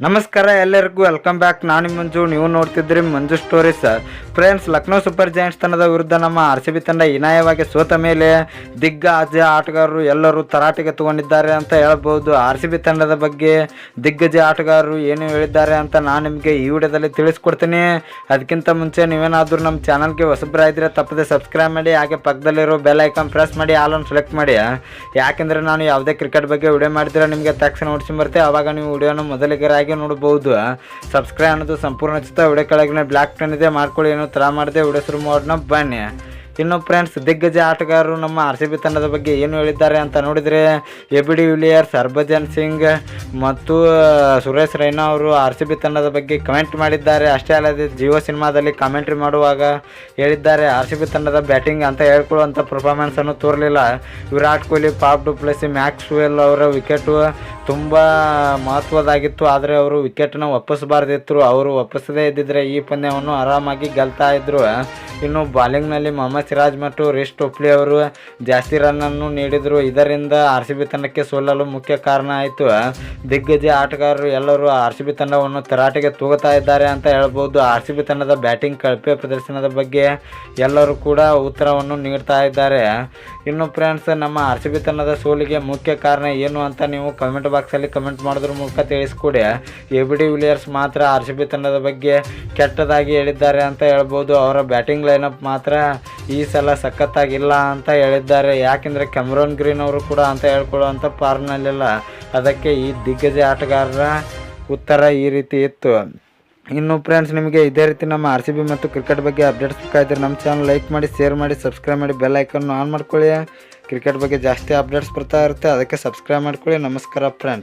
ನಮಸ್ಕಾರ ಎಲ್ಲರಿಗೂ welcome back. ನಾನು ಮಂಜು, ನೀವು ನೋಡ್ತಿದ್ರಿ Manju stories. Friends, Lucknow super giants ತಂಡದ ವಿರುದ್ಧ ನಮ್ಮ RCB ತಂಡ ಹೀನಾಯವಾಗಿ ಸೋತ ಮೇಲೆ ದಿಗ್ಗಜ ಆಟಗಾರರು ಎಲ್ಲರೂ ತರಾಟೆಗೆ ತಗೊಂಡಿದ್ದಾರೆ ಅಂತ ಹೇಳ್ಬೋದು. RCB ತಂಡದ ಬಗ್ಗೆ ದಿಗ್ಗಜ ಆಟಗಾರರು ಏನು ಹೇಳಿದ್ದಾರೆ ಅಂತ ನಾನು ನಿಮಗೆ ಈ ವಿಡಿಯೋದಲ್ಲಿ ತಿಳಿಸ್ಕೊಡ್ತೀನಿ. ಅದಕ್ಕಿಂತ ಮುಂಚೆ ನೀವೇನಾದರೂ ನಮ್ಮ ಚಾನಲ್ಗೆ ಹೊಸಬರಾಗಿದ್ದರೆ ತಪ್ಪದೆ ಸಬ್ಸ್ಕ್ರೈಬ್ ಮಾಡಿ, ಹಾಗೆ ಪಕ್ಕದಲ್ಲಿರೋ ಬೆಲ್ ಐಕಾನ್ ಪ್ರೆಸ್ ಮಾಡಿ ಆಲನ್ನು ಸೆಲೆಕ್ಟ್ ಮಾಡಿ. ಯಾಕೆಂದರೆ ನಾನು ಯಾವುದೇ ಕ್ರಿಕೆಟ್ ಬಗ್ಗೆ ವಿಡಿಯೋ ಮಾಡಿದ್ರೆ ನಿಮಗೆ ತಕ್ಷಣ ನೋಟಿಸಿ ಬರುತ್ತೆ, ಆವಾಗ ನೀವು ವಿಡಿಯೋನ ಮೊದಲಿಗರಾಗಿ ನೋಡಬಹುದು. ಸಬ್ಸ್ಕ್ರೈಬ್ ಅನ್ನೋದು ಸಂಪೂರ್ಣ ಉಚಿತ. ವಿಡಿಯೋ ಕೆಳಗಿನ ಬ್ಲಾಕ್ ಪೆನ್ ಇದೆ, ಮಾಡ್ಕೊಳ್ಳಿ. ಏನೋ ತರ ಮಾಡಿದೆ ವಿಡಿಯೋ ಶುರು ಮಾಡೋಣ ಬನ್ನಿ. ಇನ್ನು ಫ್ರೆಂಡ್ಸ್, ದಿಗ್ಗಜ ಆಟಗಾರರು ನಮ್ಮ RCB ತಂಡದ ಬಗ್ಗೆ ಏನು ಹೇಳಿದ್ದಾರೆ ಅಂತ ನೋಡಿದರೆ, AB de Villiers, Harbhajan Singh ಮತ್ತು ಸುರೇಶ್ ರೈನಾ ಅವರು RCB ತಂಡದ ಬಗ್ಗೆ ಕಮೆಂಟ್ ಮಾಡಿದ್ದಾರೆ. ಅಷ್ಟೇ ಅಲ್ಲದೆ ಜಿಯೋ ಸಿನಿಮಾದಲ್ಲಿ ಕಾಮೆಂಟ್ರಿ ಮಾಡುವಾಗ ಹೇಳಿದ್ದಾರೆ, RCB ತಂಡದ ಬ್ಯಾಟಿಂಗ್ ಅಂತ ಹೇಳ್ಕೊಳ್ಳುವಂಥ ಪರ್ಫಾರ್ಮೆನ್ಸನ್ನು ತೋರಲಿಲ್ಲ. Virat Kohli, Faf du Plessis, Maxwell ಅವರ ವಿಕೆಟು ತುಂಬ ಮಹತ್ವದಾಗಿತ್ತು, ಆದರೆ ಅವರು ವಿಕೆಟನ್ನು ಒಪ್ಪಿಸಬಾರ್ದಿತ್ತು. ಅವರು ಒಪ್ಪಿಸದೇ ಇದ್ದಿದ್ದರೆ ಈ ಪಂದ್ಯವನ್ನು ಆರಾಮಾಗಿ ಗೆಲ್ತಾ ಇದ್ದರು. ಇನ್ನು ಬಾಲಿಂಗ್ನಲ್ಲಿ ಮೊಹಮ್ಮದ್ ಸಿರಾಜ್ ಮತ್ತು ರಿಷ್ ಟೋಪ್ಲಿ ಅವರು ಜಾಸ್ತಿ ರನ್ನನ್ನು ನೀಡಿದರು. ಇದರಿಂದ RCB ತಂಡಕ್ಕೆ ಸೋಲಲು ಮುಖ್ಯ ಕಾರಣ ಆಯಿತು. ದಿಗ್ಗಜ ಆಟಗಾರರು ಎಲ್ಲರೂ RCB ತಂಡವನ್ನು ತರಾಟೆಗೆ ತೂಗುತ್ತಾ ಇದ್ದಾರೆ ಅಂತ ಹೇಳ್ಬೋದು. RCB ತಂಡದ ಬ್ಯಾಟಿಂಗ್ ಕಳಪೆ ಪ್ರದರ್ಶನದ ಬಗ್ಗೆ ಎಲ್ಲರೂ ಕೂಡ ಉತ್ತರವನ್ನು ನೀಡ್ತಾ ಇದ್ದಾರೆ. ಇನ್ನು ಫ್ರೆಂಡ್ಸ್, ನಮ್ಮ RCB ತಂಡದ ಸೋಲಿಗೆ ಮುಖ್ಯ ಕಾರಣ ಏನು ಅಂತ ನೀವು ಕಮೆಂಟ್ ಬಾಕ್ಸಲ್ಲಿ ಕಮೆಂಟ್ ಮಾಡೋದ್ರ ಮೂಲಕ ತಿಳಿಸ್ಕೊಡಿ. AB de Villiers ಮಾತ್ರ RCB ತಂಡದ ಬಗ್ಗೆ ಕೆಟ್ಟದಾಗಿ ಹೇಳಿದ್ದಾರೆ ಅಂತ ಹೇಳ್ಬೋದು. ಅವರ ಬ್ಯಾಟಿಂಗ್ ಲೈನಪ್ ಮಾತ್ರ ಈ ಸಲ ಸಖತ್ತಾಗಿಲ್ಲ ಅಂತ ಹೇಳಿದ್ದಾರೆ. ಯಾಕೆಂದರೆ ಕ್ಯಾಮರೂನ್ ಗ್ರೀನ್ ಅವರು ಕೂಡ ಅಂತ ಹೇಳ್ಕೊಳ್ಳುವಂಥ ಫಾರ್ಮ್ನಲ್ಲಿಲ್ಲ. ಅದಕ್ಕೆ ಈ ದಿಗ್ಗಜ ಆಟಗಾರರ ಉತ್ತರ ಈ ರೀತಿ ಇತ್ತು. ಇನ್ನು ಫ್ರೆಂಡ್ಸ್, ನಿಮಗೆ ಇದೇ ರೀತಿ ನಮ್ಮ RCB ಮತ್ತು ಕ್ರಿಕೆಟ್ ಬಗ್ಗೆ ಅಪ್ಡೇಟ್ಸ್ ಬೇಕಾದರೆ ನಮ್ಮ ಚಾನಲ್ ಲೈಕ್ ಮಾಡಿ, ಶೇರ್ ಮಾಡಿ, ಸಬ್ಸ್ಕ್ರೈಬ್ ಮಾಡಿ, ಬೆಲ್ ಐಕನ್ನು ಆನ್ ಮಾಡ್ಕೊಳ್ಳಿ. ಕ್ರಿಕೆಟ್ ಬಗ್ಗೆ ಜಾಸ್ತಿ ಅಪ್ಡೇಟ್ಸ್ ಬರ್ತಾ ಇರುತ್ತೆ, ಅದಕ್ಕೆ ಸಬ್ಸ್ಕ್ರೈಬ್ ಮಾಡ್ಕೊಳ್ಳಿ. ನಮಸ್ಕಾರ ಫ್ರೆಂಡ್ಸ್.